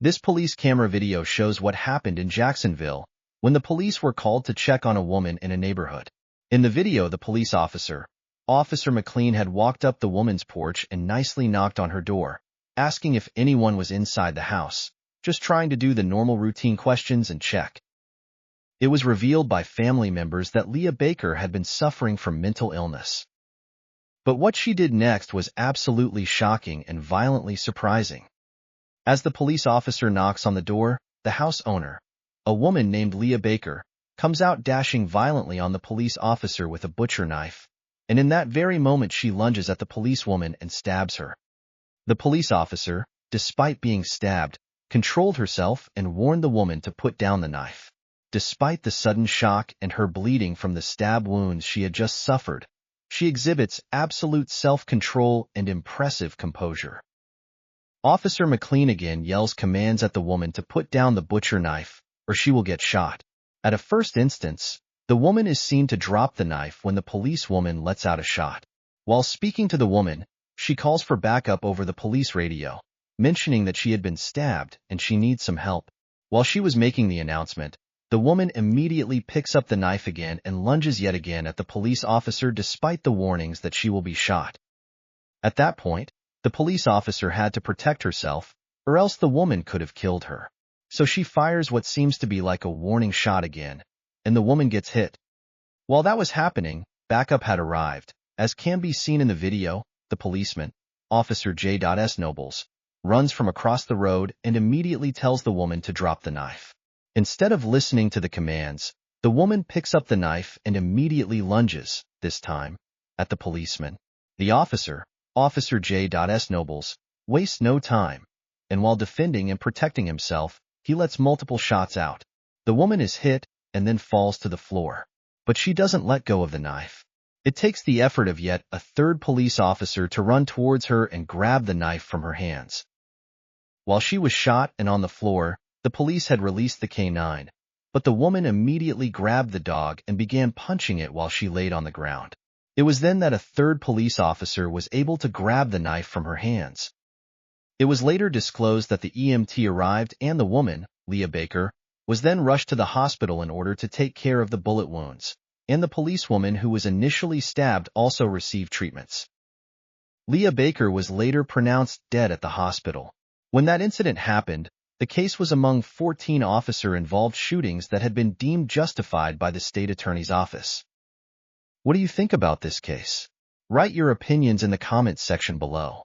This police camera video shows what happened in Jacksonville when the police were called to check on a woman in a neighborhood. In the video, the police officer, Officer McLean, had walked up the woman's porch and nicely knocked on her door, asking if anyone was inside the house, just trying to do the normal routine questions and check. It was revealed by family members that Leah Baker had been suffering from mental illness. But what she did next was absolutely shocking and violently surprising. As the police officer knocks on the door, the house owner, a woman named Leah Baker, comes out dashing violently on the police officer with a butcher knife, and in that very moment she lunges at the policewoman and stabs her. The police officer, despite being stabbed, controlled herself and warned the woman to put down the knife. Despite the sudden shock and her bleeding from the stab wounds she had just suffered, she exhibits absolute self-control and impressive composure. Officer McLean again yells commands at the woman to put down the butcher knife, or she will get shot. At a first instance, the woman is seen to drop the knife when the policewoman lets out a shot. While speaking to the woman, she calls for backup over the police radio, mentioning that she had been stabbed and she needs some help. While she was making the announcement, the woman immediately picks up the knife again and lunges yet again at the police officer despite the warnings that she will be shot. At that point, the police officer had to protect herself, or else the woman could have killed her. So she fires what seems to be like a warning shot again, and the woman gets hit. While that was happening, backup had arrived. As can be seen in the video, the policeman, Officer J.S. Nobles, runs from across the road and immediately tells the woman to drop the knife. Instead of listening to the commands, the woman picks up the knife and immediately lunges, this time, at the policeman. The officer, Officer J.S. Nobles, wastes no time, and while defending and protecting himself, he lets multiple shots out. The woman is hit and then falls to the floor, but she doesn't let go of the knife. It takes the effort of yet a third police officer to run towards her and grab the knife from her hands. While she was shot and on the floor, the police had released the K-9, but the woman immediately grabbed the dog and began punching it while she laid on the ground. It was then that a third police officer was able to grab the knife from her hands. It was later disclosed that the EMT arrived and the woman, Leah Baker, was then rushed to the hospital in order to take care of the bullet wounds, and the policewoman who was initially stabbed also received treatments. Leah Baker was later pronounced dead at the hospital. When that incident happened, the case was among 14 officer-involved shootings that had been deemed justified by the state attorney's office. What do you think about this case? Write your opinions in the comments section below.